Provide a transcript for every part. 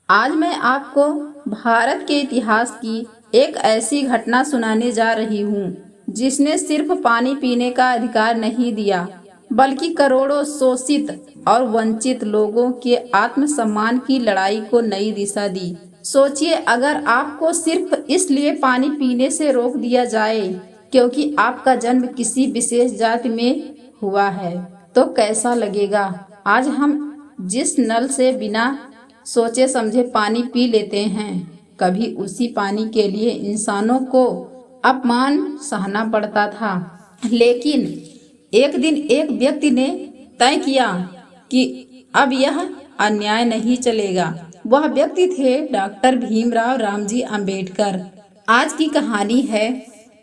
आज मैं आपको भारत के इतिहास की एक ऐसी घटना सुनाने जा रही हूँ जिसने सिर्फ पानी पीने का अधिकार नहीं दिया, बल्कि करोड़ों शोषित और वंचित लोगों के आत्मसम्मान की लड़ाई को नई दिशा दी। सोचिए, अगर आपको सिर्फ इसलिए पानी पीने से रोक दिया जाए क्योंकि आपका जन्म किसी विशेष जाति में हुआ है, तो कैसा लगेगा। आज हम जिस नल से बिना सोचे समझे पानी पी लेते हैं, कभी उसी पानी के लिए इंसानों को अपमान सहना पड़ता था। लेकिन एक दिन एक व्यक्ति ने तय किया कि अब यह अन्याय नहीं चलेगा। वह व्यक्ति थे डॉक्टर भीमराव रामजी अंबेडकर। आज की कहानी है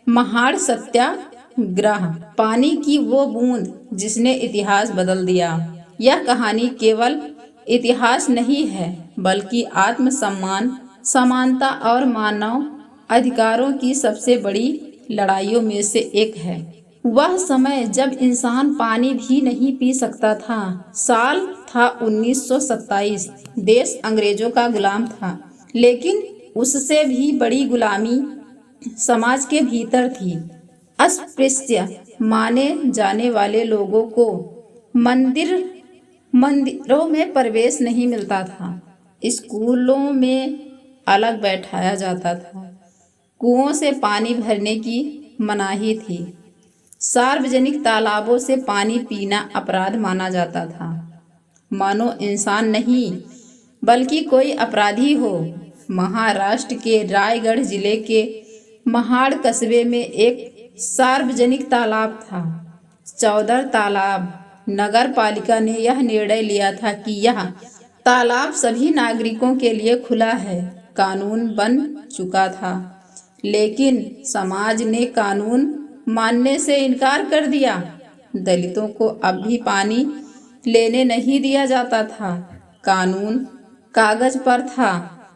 महाड़ सत्याग्रह, पानी की वो बूंद जिसने इतिहास बदल दिया। यह कहानी केवल इतिहास नहीं है, बल्कि आत्मसम्मान, समानता और मानव अधिकारों की सबसे बड़ी लड़ाइयों में से एक है। वह समय जब इंसान पानी भी नहीं पी सकता था। साल था 1927। देश अंग्रेजों का गुलाम था, लेकिन उससे भी बड़ी गुलामी समाज के भीतर थी। अस्पृश्य माने जाने वाले लोगों को मंदिरों में प्रवेश नहीं मिलता था, स्कूलों में अलग बैठाया जाता था, कुओं से पानी भरने की मनाही थी, सार्वजनिक तालाबों से पानी पीना अपराध माना जाता था, मानो इंसान नहीं बल्कि कोई अपराधी हो। महाराष्ट्र के रायगढ़ जिले के महाड़ कस्बे में एक सार्वजनिक तालाब था, चौधर तालाब। नगर पालिका ने यह निर्णय लिया था कि यह तालाब सभी नागरिकों के लिए खुला है। कानून बन चुका था, लेकिन समाज ने कानून मानने से इनकार कर दिया। दलितों को अब भी पानी लेने नहीं दिया जाता था। कानून कागज पर था,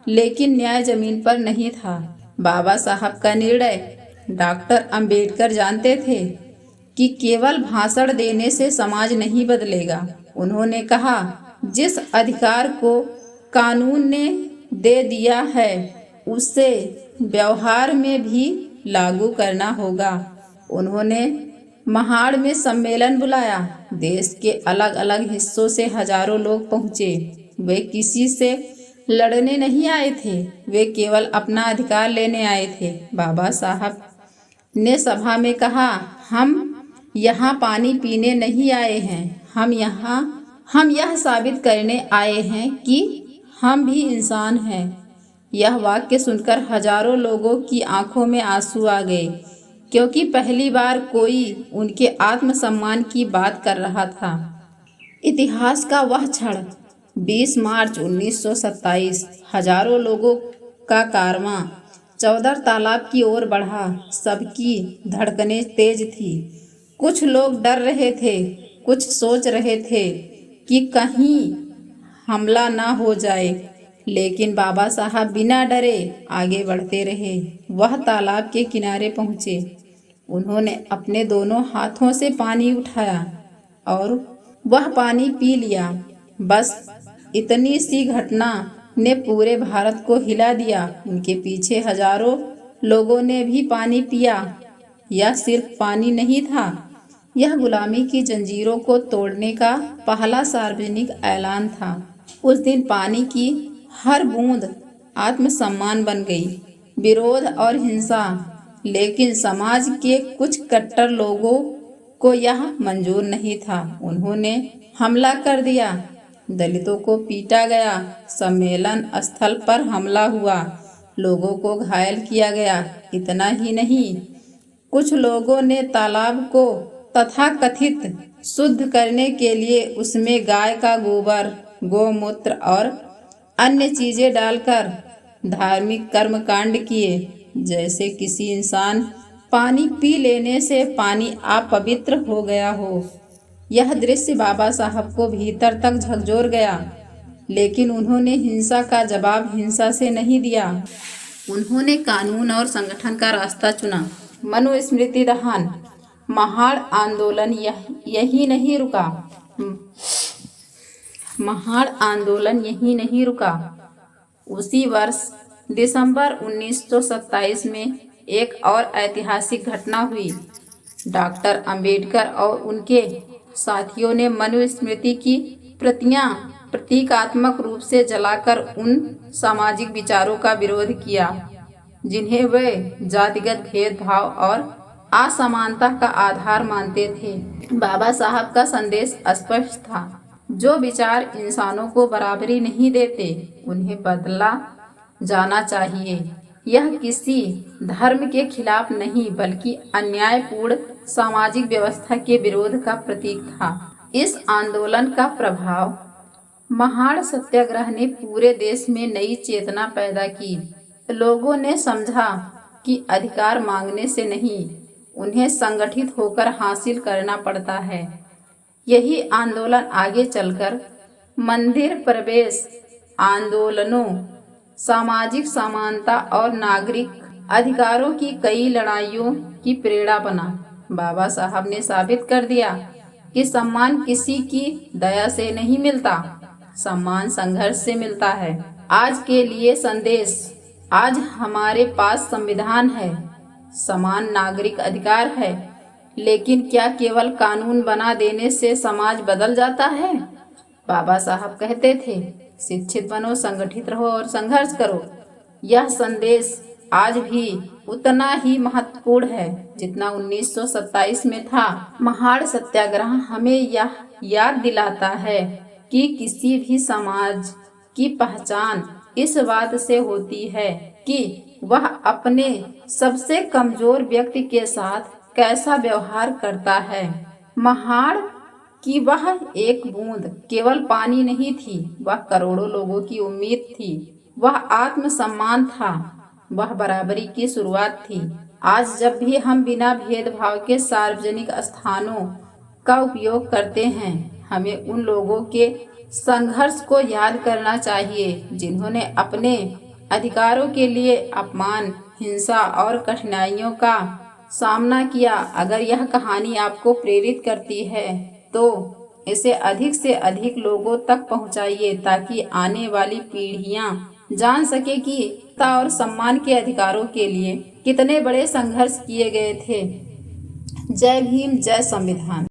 लेकिन न्याय जमीन पर नहीं था। बाबा साहब का निर्णय। डॉक्टर अंबेडकर जानते थे कि केवल भाषण देने से समाज नहीं बदलेगा। उन्होंने कहा, जिस अधिकार को कानून ने दे दिया है उसे व्यवहार में भी लागू करना होगा। उन्होंने महाड़ में सम्मेलन बुलाया। देश के अलग अलग हिस्सों से हजारों लोग पहुंचे। वे किसी से लड़ने नहीं आए थे, वे केवल अपना अधिकार लेने आए थे। बाबा साहब ने सभा में कहा, हम यहाँ पानी पीने नहीं आए हैं, हम यह साबित करने आए हैं कि हम भी इंसान हैं। यह वाक्य सुनकर हजारों लोगों की आंखों में आंसू आ गए, क्योंकि पहली बार कोई उनके आत्मसम्मान की बात कर रहा था। इतिहास का वह क्षण 20 मार्च 1927। हजारों लोगों का कारवां चौधर तालाब की ओर बढ़ा। सबकी धड़कनें तेज थी। कुछ लोग डर रहे थे, कुछ सोच रहे थे कि कहीं हमला ना हो जाए, लेकिन बाबा साहब बिना डरे आगे बढ़ते रहे। वह तालाब के किनारे पहुंचे। उन्होंने अपने दोनों हाथों से पानी उठाया और वह पानी पी लिया। बस इतनी सी घटना ने पूरे भारत को हिला दिया। उनके पीछे हजारों लोगों ने भी पानी पिया। यह सिर्फ पानी नहीं था, यह गुलामी की जंजीरों को तोड़ने का पहला सार्वजनिक ऐलान था। उस दिन पानी की हर बूंद आत्मसम्मान बन गई। विरोध और हिंसा, लेकिन समाज के कुछ कट्टर लोगों को यह मंजूर नहीं था। उन्होंने हमला कर दिया। दलितों को पीटा गया। सम्मेलन स्थल पर हमला हुआ। लोगों को घायल किया गया। इतना ही नहीं, कुछ लोगों ने तालाब को तथाकथित शुद्ध करने के लिए उसमें गाय का गोबर, गोमूत्र और अन्य चीजें डालकर धार्मिक कर्मकांड किए, जैसे किसी इंसान पानी पी लेने से पानी अपवित्र हो गया हो। यह दृश्य बाबा साहब को भीतर तक झकझोर गया, लेकिन उन्होंने हिंसा का जवाब हिंसा से नहीं दिया। उन्होंने कानून और संगठन का रास्ता चुना। मनुस्मृति दहन, महाड़ आंदोलन यही नहीं रुका। महाड़ आंदोलन यही नहीं रुका। उसी वर्ष दिसंबर 1927 में एक और ऐतिहासिक घटना हुई। डॉक्टर अंबेडकर और उनके साथियों ने मनुस्मृति की प्रतियां प्रतीकात्मक रूप से जलाकर उन सामाजिक विचारों का विरोध किया जिन्हें वे जातिगत भेदभाव और असमानता का आधार मानते थे। बाबा साहब का संदेश स्पष्ट था, जो विचार इंसानों को बराबरी नहीं देते उन्हें बदला जाना चाहिए। यह किसी धर्म के खिलाफ नहीं बल्कि अन्यायपूर्ण सामाजिक व्यवस्था के विरोध का प्रतीक था। इस आंदोलन का प्रभाव महाड़ सत्याग्रह ने पूरे देश में नई चेतना पैदा की। लोगों ने समझा कि अधिकार मांगने से नहीं, उन्हें संगठित होकर हासिल करना पड़ता है। यही आंदोलन आगे चलकर मंदिर प्रवेश आंदोलनों, सामाजिक समानता और नागरिक अधिकारों की कई लड़ाइयों की प्रेरणा बना। बाबा साहब ने साबित कर दिया कि सम्मान किसी की दया से नहीं मिलता, सम्मान संघर्ष से मिलता है। आज के लिए संदेश: आज हमारे पास संविधान है, समान नागरिक अधिकार है, लेकिन क्या केवल कानून बना देने से समाज बदल जाता है? बाबा साहब कहते थे, शिक्षित बनो, संगठित रहो और संघर्ष करो। यह संदेश आज भी उतना ही महत्वपूर्ण है जितना 1927 में था। महाड़ सत्याग्रह हमें यह याद दिलाता है कि किसी भी समाज की पहचान इस बात से होती है कि वह अपने सबसे कमजोर व्यक्ति के साथ कैसा व्यवहार करता है। महाड़ की वह एक बूंद केवल पानी नहीं थी, वह करोड़ों लोगों की उम्मीद थी, वह आत्मसम्मान था, वह बराबरी की शुरुआत थी। आज जब भी हम बिना भेदभाव के सार्वजनिक स्थानों का उपयोग करते हैं, हमें उन लोगों के संघर्ष को याद करना चाहिए जिन्होंने अपने अधिकारों के लिए अपमान, हिंसा और कठिनाइयों का सामना किया। अगर यह कहानी आपको प्रेरित करती है तो इसे अधिक से अधिक लोगों तक पहुंचाइए ताकि आने वाली पीढ़ियां जान सके कि एकता और सम्मान के अधिकारों के लिए कितने बड़े संघर्ष किए गए थे। जय भीम, जय संविधान।